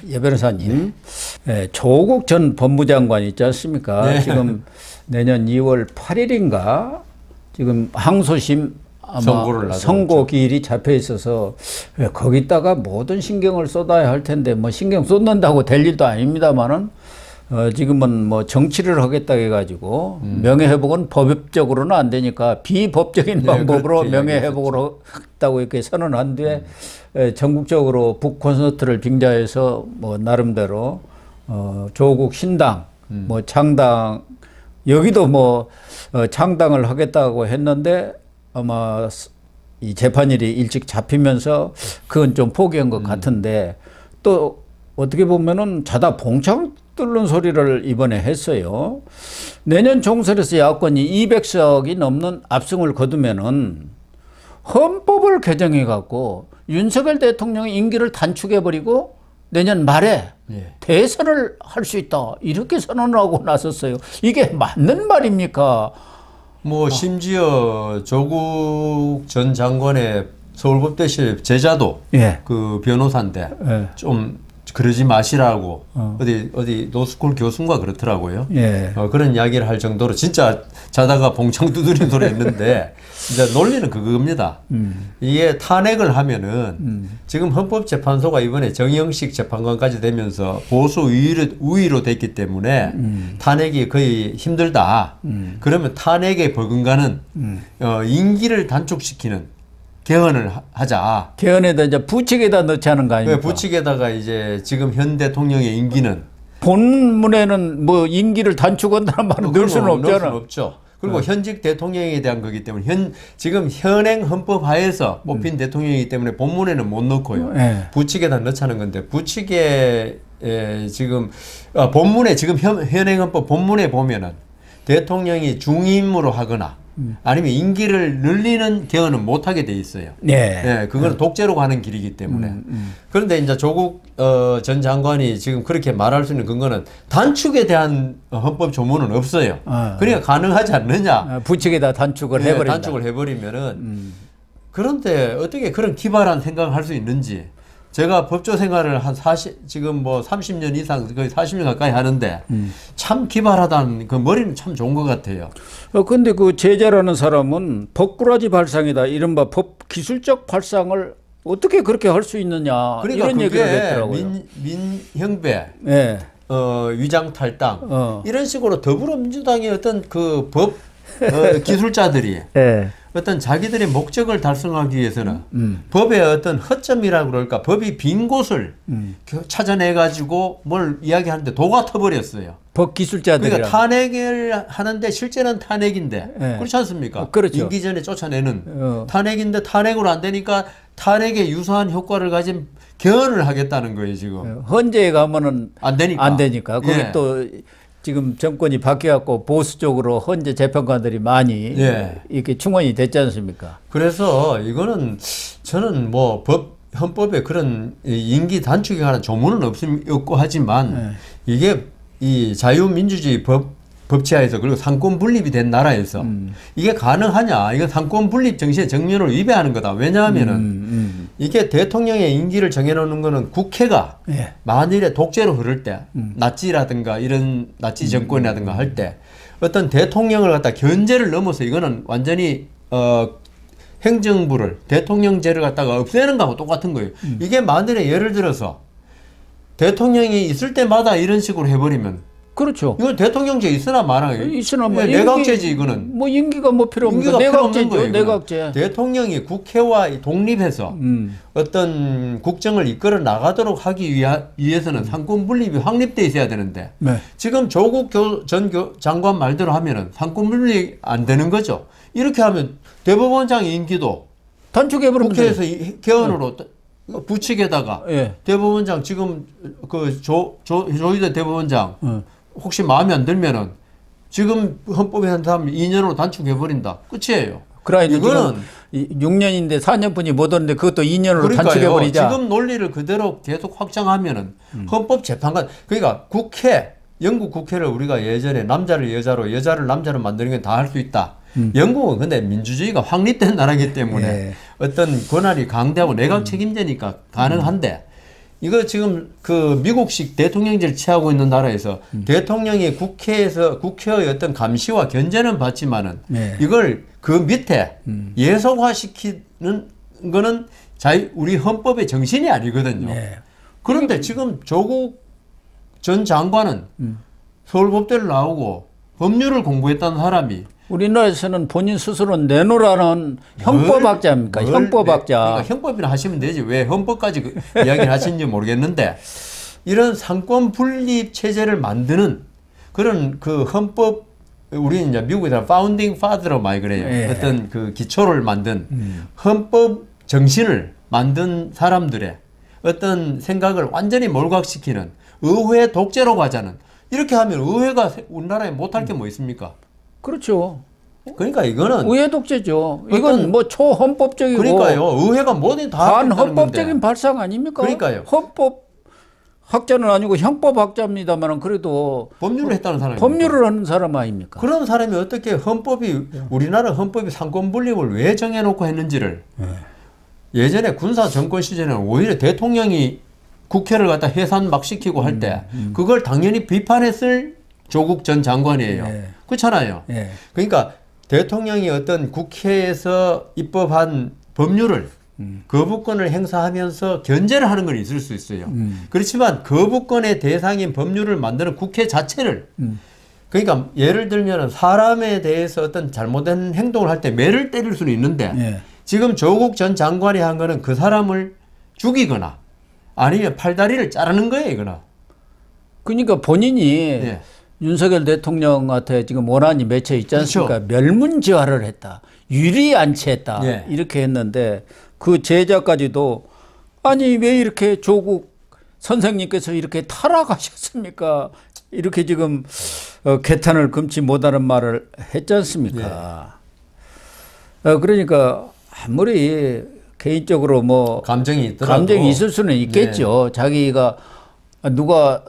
예, 변호사님, 예, 조국 전 법무장관 있지 않습니까? 네. 지금 내년 2월 8일인가 지금 항소심 아마 선고 기일이 잡혀 있어서 거기다가 모든 신경을 쏟아야 할 텐데 뭐 신경 쏟는다고 될 일도 아닙니다만은 지금은 뭐 정치를 하겠다 해가지고 명예회복은 법적으로는 안 되니까 비법적인 방법으로 명예회복을 하겠다고 이렇게 선언한 뒤에 전국적으로 북콘서트를 빙자해서 뭐 나름대로 조국 신당 뭐 창당 여기도 뭐 창당을 하겠다고 했는데 아마 이 재판일이 일찍 잡히면서 그건 좀 포기한 것 같은데 또 어떻게 보면은 자다 봉창 뚫는 소리를 이번에 했어요. 내년 총선에서 야권이 200석이 넘는 압승을 거두면은 헌법을 개정해 갖고 윤석열 대통령의 임기를 단축해 버리고 내년 말에 대선을 할 수 있다 이렇게 선언을 하고 나섰어요. 이게 맞는 말입니까? 뭐 심지어 조국 전 장관의 서울법대실 제자도 그 변호사인데 좀 그러지 마시라고 어디 노스쿨 교수인가 그렇더라고요. 그런 이야기를 할 정도로 진짜 자다가 봉창 두드린 소리 했는데 이제 논리는 그겁니다. 이게 탄핵을 하면은 지금 헌법재판소가 이번에 정영식 재판관까지 되면서 보수 우위로 됐기 때문에 탄핵이 거의 힘들다. 그러면 탄핵에 버금가는 임기를 단축시키는 개헌을 하자. 개헌에다 이제 부칙에다 넣자는 거 아닙니까? 부칙에다가 이제 지금 현 대통령의 임기는 본문에는 뭐 임기를 단축한다는 말은 넣을 수는 없잖아. 넣을 수는 없죠. 그리고 현직 대통령에 대한 거기 때문에 지금 현행 헌법 하에서 뽑힌 대통령이기 때문에 본문에는 못 넣고요. 부칙에다 넣자는 건데 부칙에 지금 본문에 지금 현행 헌법 본문에 보면은 대통령이 중임으로 하거나 아니면 임기를 늘리는 개헌은 못하게 돼 있어요. 그거는 독재로 가는 길이기 때문에. 그런데 이제 조국 전 장관이 지금 그렇게 말할 수 있는 근거는 단축에 대한 헌법 조문은 없어요. 그러니까 가능하지 않느냐. 부칙에다 단축을 해버린다. 단축을 해버리면은. 그런데 어떻게 그런 기발한 생각을 할 수 있는지. 제가 법조 생활을 지금 뭐 30년 이상, 거의 40년 가까이 하는데 참 기발하다는 그 머리는 참 좋은 것 같아요. 근데 그 제자라는 사람은 법꾸라지 발상이다. 이른바 법 기술적 발상을 어떻게 그렇게 할 수 있느냐. 그러니까 이런 얘기를 했더라고요. 민형배, 위장 탈당 이런 식으로 더불어민주당의 어떤 그 법 기술자들이 어떤 자기들의 목적을 달성하기 위해서는 법의 어떤 허점이라고 그럴까 법이 빈 곳을 찾아내가지고 뭘 이야기하는데 도가 터버렸어요. 법 기술자들이. 그러니까 탄핵을 하는데 실제는 탄핵인데 그렇지 않습니까? 그렇죠. 임기 전에 쫓아내는 탄핵인데 탄핵으로 안 되니까 탄핵에 유사한 효과를 가진 개헌을 하겠다는 거예요 지금. 헌재에 가면은 안 되니까. 거기 또 지금 정권이 바뀌어갖고 보수 쪽으로 헌재 재판관들이 많이 이렇게 충원이 됐지 않습니까? 그래서 이거는 저는 뭐 헌법에 그런 임기 단축에 관한 조문은 없고 하지만 이게 이 자유민주주의 법치하에서 그리고 상권 분립이 된 나라에서 이게 가능하냐? 이건 상권 분립 정신의 정면을 위배하는 거다. 왜냐하면은 이게 대통령의 임기를 정해놓는 거는 국회가 만일에 독재로 흐를 때 나치라든가 이런 나치 정권이라든가 할 때 어떤 대통령을 갖다 견제를 넘어서 이거는 완전히 행정부를 대통령제를 갖다가 없애는 거하고 똑같은 거예요. 이게 만일에 예를 들어서 대통령이 있을 때마다 이런 식으로 해버리면 그렇죠. 이건 대통령제 있으나 마나. 있으나 뭐 내각제지 이거는. 뭐 임기가 뭐 필요 없는 내각제죠. 내각제. 대통령이 국회와 독립해서 어떤 국정을 이끌어 나가도록 하기 위해서는 상권 분립이 확립돼 있어야 되는데 지금 조국 전 장관 말대로 하면은 상권 분립이 안 되는 거죠. 이렇게 하면 대법원장 임기도 단축해버리면 국회에서 개헌으로 부칙에다가 대법원장 지금 그 조희대 대법원장 혹시 마음에 안 들면은 지금 헌법에 한다면 2년으로 단축해버린다. 끝이에요. 이거는 6년인데 4년뿐이 못 오는데 그것도 2년으로 단축해버리자. 지금 논리를 그대로 계속 확장하면은 헌법재판관 그러니까 영국 국회를 우리가 예전에 남자를 여자로 여자를 남자로 만드는 건 다 할 수 있다. 영국은 근데 민주주의가 확립된 나라이기 때문에 어떤 권한이 강대하고 내각 책임제니까 가능한데 이거 지금 그 미국식 대통령제를 취하고 있는 나라에서 대통령이 국회의 어떤 감시와 견제는 받지만은 네. 이걸 그 밑에 예속화시키는 거는 우리 헌법의 정신이 아니거든요. 네. 그런데 지금 조국 전 장관은 서울법대를 나오고 법률을 공부했다는 사람이 우리나라에서는 본인 스스로 내놓으라는 형법학자입니까? 형법학자. 그러니까 형법이나 하시면 되지. 왜 헌법까지 이야기를 하시는지 모르겠는데 이런 상권 분립 체제를 만드는 그런 그 헌법 우리는 이제 미국에서 파운딩 파더라고 많이 그래요. 예. 어떤 그 기초를 만든 헌법 정신을 만든 사람들의 어떤 생각을 완전히 몰각시키는 의회 독재로 가자는 이렇게 하면 의회가 우리나라에 못할 게 뭐 있습니까? 그렇죠. 그러니까 이거는 의회 독재죠. 이건 뭐 초헌법적이고 그러니까요. 의회가 뭐든 다 반헌법적인 발상 아닙니까? 그러니까요. 헌법 학자는 아니고 형법학자입니다만 그래도 법률을 했다는 사람이 법률을 하는 사람 아닙니까? 그런 사람이 어떻게 우리나라 헌법이 상권 분립을 왜 정해놓고 했는지를 예전에 군사 정권 시절에는 오히려 대통령이 국회를 갖다 해산 막 시키고 할 때 그걸 당연히 비판했을 조국 전 장관이에요. 네. 그렇잖아요. 네. 그러니까 대통령이 어떤 국회에서 입법한 법률을 거부권을 행사하면서 견제를 하는 건 있을 수 있어요. 그렇지만 거부권의 대상인 법률을 만드는 국회 자체를 그러니까 예를 들면 사람에 대해서 어떤 잘못된 행동을 할 때 매를 때릴 수는 있는데 네. 지금 조국 전 장관이 한 거는 그 사람을 죽이거나 아니면 팔다리를 자르는 거예요, 이거는. 그러니까 본인이 네. 윤석열 대통령한테 지금 원한이 맺혀 있지 않습니까? 그렇죠. 멸문지화를 했다. 유리안치했다. 네. 이렇게 했는데 그 제자까지도 아니 왜 이렇게 조국 선생님께서 이렇게 타락하셨습니까? 이렇게 지금 개탄을 금치 못하는 말을 했지 않습니까? 그러니까 아무리 개인적으로 뭐 감정이 있더라도 감정이 있을 수는 있겠죠. 자기가 누가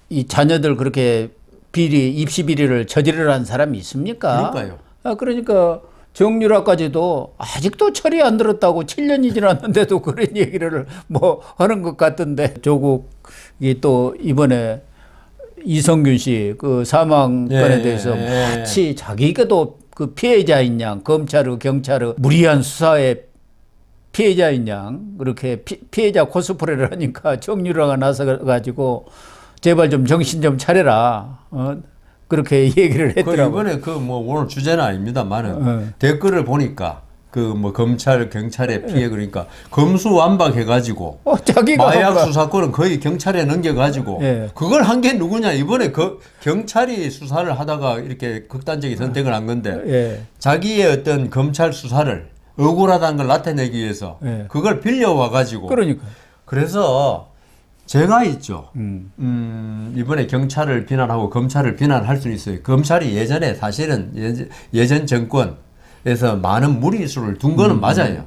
이 자녀들 그렇게 입시 비리를 저지르려 한 사람이 있습니까? 그러니까요. 그러니까 정유라까지도 아직도 철이 안 들었다고 7년이 지났는데도 그런 얘기를 뭐 하는 것 같던데 조국이 또 이번에 이성균 씨 그 사망건에 대해서 마치 자기가도 그 피해자인 양 검찰의 경찰의 무리한 수사에 피해자인 양 그렇게 피해자 코스프레를 하니까 정유라가 나서가지고 제발 좀 정신 좀 차려라. 그렇게 얘기를 했더라고요. 이번에 그 뭐 오늘 주제는 아닙니다만은 댓글을 보니까 그 뭐 검찰 경찰의 피해 그러니까 검수완박해가지고 자기가 마약 수사권은 거의 경찰에 넘겨가지고 그걸 한 게 누구냐 이번에 그 경찰이 수사를 하다가 이렇게 극단적인 선택을 한 건데 자기의 어떤 검찰 수사를 억울하다는 걸 나타내기 위해서 그걸 빌려와 가지고 그러니까 그래서 제가 있죠. 이번에 경찰을 비난하고 검찰을 비난할 수는 있어요. 검찰이 예전에 사실은 예전 정권에서 많은 무리수를 둔 거는 맞아요.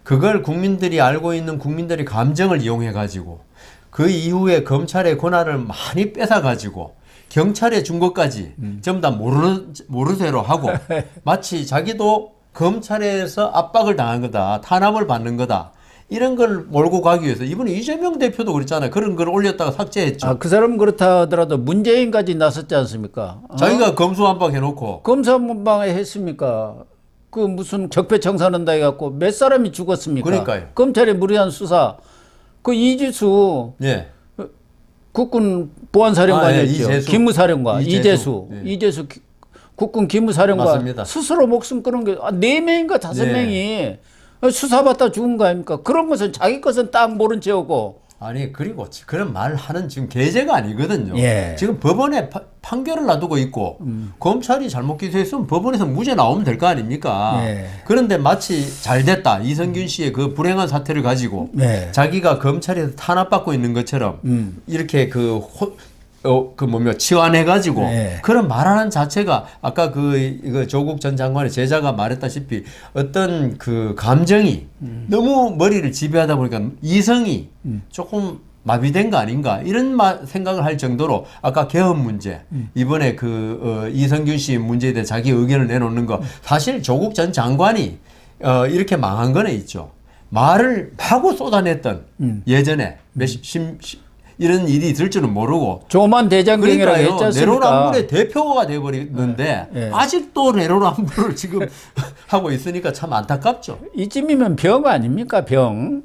그걸 국민들이 알고 있는 국민들의 감정을 이용해 가지고 그 이후에 검찰의 권한을 많이 뺏어 가지고 경찰에 준 것까지 전부 다 모르쇠로 하고 마치 자기도 검찰에서 압박을 당한 거다. 탄압을 받는 거다. 이런 걸 몰고 가기 위해서 이번에 이재명 대표도 그랬잖아요. 그런 걸 올렸다가 삭제했죠. 그 사람은 그렇다 하더라도 문재인까지 나섰지 않습니까? 자기가 검수완박 해놓고. 검수완박에 했습니까? 그 무슨 적폐청산한다 해갖고 몇 사람이 죽었습니까? 그러니까요. 검찰의 무리한 수사. 그 이지수 국군 보안사령관이었죠. 기무사령관 이재수 국군 기무사령관 맞습니다. 스스로 목숨 끊은 게 4명인가 5명이 수사받다 죽은 거 아닙니까? 그런 것은 자기 것은 딱 모른 채우고. 아니 그리고 그런 말 하는 지금 계제가 아니거든요. 지금 법원에 판결을 놔두고 있고 검찰이 잘못 기소했으면 법원에서 무죄 나오면 될 거 아닙니까? 그런데 마치 잘 됐다. 이성균 씨의 그 불행한 사태를 가지고 자기가 검찰에서 탄압받고 있는 것처럼 이렇게 치환해가지고 그런 말하는 자체가 아까 이거 조국 전 장관의 제자가 말했다시피 어떤 그 감정이 너무 머리를 지배하다 보니까 이성이 조금 마비된 거 아닌가 이런 생각을 할 정도로 아까 개헌 문제 이번에 이성균 씨 문제에 대해 자기 의견을 내놓는 거 사실 조국 전 장관이 이렇게 망한 거는 있죠. 말을 마구 쏟아냈던 예전에 이런 일이 있을 줄은 모르고 조만 대장경이라고 했지 않습니까? 내로남불의 대표가 돼버렸는데 네. 아직도 내로남불을 지금 하고 있으니까 참 안타깝죠. 이쯤이면 병 아닙니까? 병.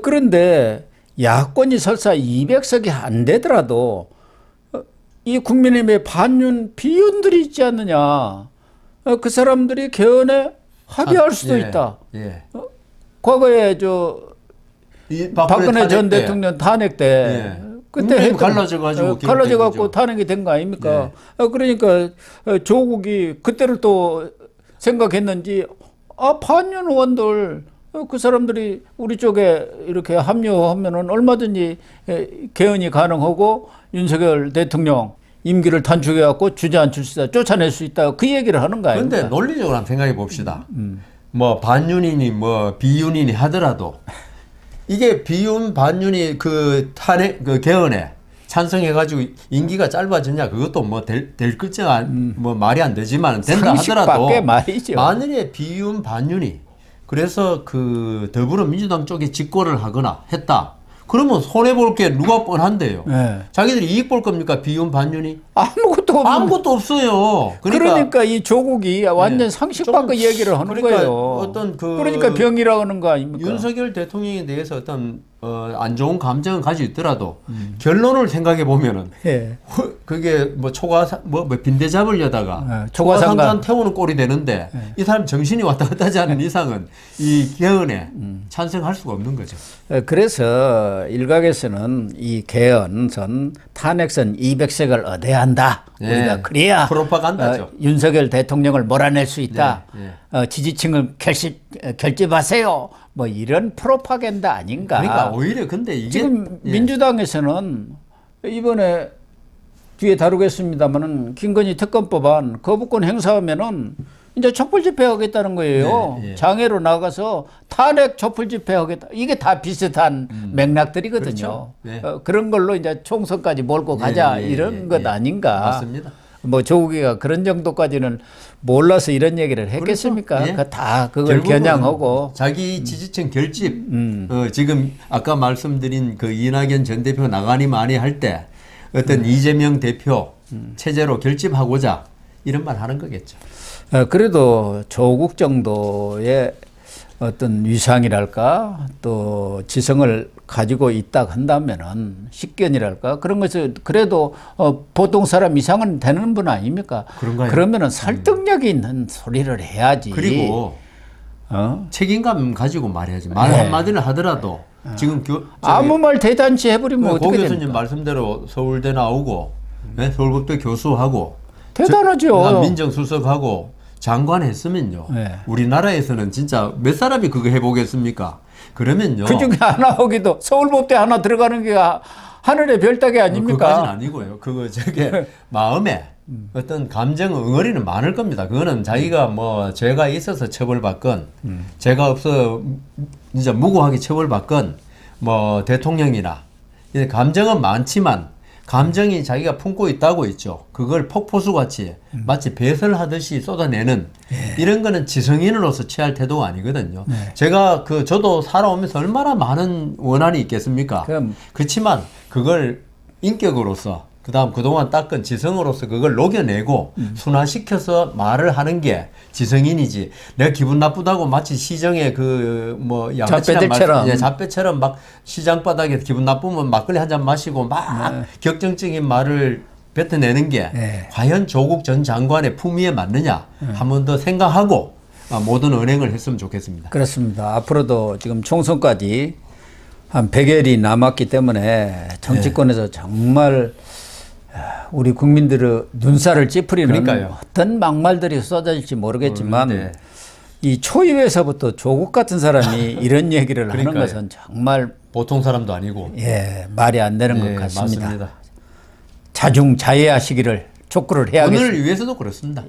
그런데 야권이 설사 200석이 안 되더라도 이 국민의힘의 반윤 비윤들이 있지 않느냐. 그 사람들이 개헌에 합의할 수도 있다. 예. 과거에 박근혜 전 대통령 탄핵 때 예. 그때 갈라져가지고 탄핵이 된 거 아닙니까? 예. 그러니까 조국이 그때를 또 생각했는지 반윤 의원들 그 사람들이 우리 쪽에 이렇게 합류하면은 얼마든지 개헌이 가능하고 윤석열 대통령 임기를 단축해갖고 주저앉힐 수 있다, 쫓아낼 수 있다, 그 얘기를 하는 거 아닙니까? 그런데 논리적으로 한번 생각해 봅시다. 뭐 반윤이니 뭐 비윤이니 하더라도 이게 비윤 반윤이 그 탄핵 그 개헌에 찬성해가지고 임기가 짧아지냐 그것도 뭐 될 것이야 뭐 말이 안 되지만 된다 하더라도 말이죠. 만일에 비윤 반윤이 그래서 그 더불어민주당 쪽에 직고를 하거나 했다. 그러면 손해볼 게 누가 뻔한데요. 네. 자기들이 이익 볼 겁니까? 비윤 반윤이? 아무것도 없어요. 그러니까 이 조국이 완전 상식 밖의 얘기를 하는 거예요. 그러니까 병이라고 하는 거 아닙니까? 윤석열 대통령에 대해서 어떤 안 좋은 감정을 가지고 있더라도 결론을 생각해 보면은 그게 뭐 빈대 잡으려다가 초과상관 태우는 꼴이 되는데 이 사람 정신이 왔다 갔다 하지 않는 이상은 이 개헌에 찬성할 수가 없는 거죠. 그래서 일각에서는 이 개헌선 탄핵선 200석을 얻어야 한다. 우리가 그래야 프로파간다죠. 윤석열 대통령을 몰아낼 수 있다. 지지층을 결집하세요. 뭐 이런 프로파간다 아닌가. 그러니까 오히려 근데 이게 지금 민주당에서는 이번에 뒤에 다루겠습니다만은 김건희 특검법안 거부권 행사하면은 이제 촛불 집회하겠다는 거예요. 장애로 나가서 탄핵 촛불 집회하겠다. 이게 다 비슷한 맥락들이거든요. 그렇죠. 그런 걸로 이제 총선까지 몰고 가자 이런 것 아닌가. 맞습니다. 뭐 조국이가 그런 정도까지는 몰라서 이런 얘기를 했겠습니까? 그렇죠. 다 그걸 겨냥하고 자기 지지층 결집 지금 아까 말씀드린 그 이낙연 전 대표 나가니 많이 할 때 어떤 이재명 대표 체제로 결집하고자 이런 말 하는 거겠죠. 그래도 조국 정도의 어떤 위상이랄까 또 지성을 가지고 있다 한다면은 식견이랄까 그런 것을 그래도 보통 사람 이상은 되는 분 아닙니까? 그런가요? 그러면은 설득력이 있는 소리를 해야지. 그리고 책임감 가지고 말해야지. 말 한마디를 하더라도 지금 아무 말 대단치 해버리면 어떻게 됩니까? 고 교수님 말씀대로 서울대 나오고 서울법대 교수하고 대단하죠. 민정수석하고 장관 했으면요. 우리나라에서는 진짜 몇 사람이 그거 해보겠습니까? 그러면요. 그중에 하나 오기도 서울법대 하나 들어가는 게 하늘의 별따기 아닙니까? 그까지는 아니고요. 그거 저게 마음에 어떤 감정 응어리는 많을 겁니다. 그거는 자기가 뭐 죄가 있어서 처벌받건 죄가 없어 진짜 무고하게 처벌받건 뭐 대통령이나 감정은 많지만 감정이 자기가 품고 있다고 있죠. 그걸 폭포수같이 마치 배설하듯이 쏟아내는 이런 거는 지성인으로서 취할 태도가 아니거든요. 저도 살아오면서 얼마나 많은 원한이 있겠습니까? 그렇지만 그걸 인격으로서 그다음 그동안 닦은 지성으로서 그걸 녹여내고 순화시켜서 말을 하는 게 지성인이지. 내가 기분 나쁘다고 마치 시정의 그 뭐 잡배처럼 막 시장 바닥에 기분 나쁘면 막걸리 한 잔 마시고 막 격정적인 말을 뱉어내는 게 과연 조국 전 장관의 품위에 맞느냐 한 번 더 생각하고 모든 언행을 했으면 좋겠습니다. 그렇습니다. 앞으로도 지금 총선까지 한 100여일이 남았기 때문에 정치권에서 정말 우리 국민들의 눈살을 찌푸리는 어떤 막말들이 쏟아질지 모르겠지만 이 초입에서부터 조국 같은 사람이 이런 얘기를 하는 것은 정말 보통 사람도 아니고 말이 안 되는 것 같습니다. 맞습니다. 자중자애하시기를 촉구를 해야겠습니다. 오늘 위해서도 그렇습니다.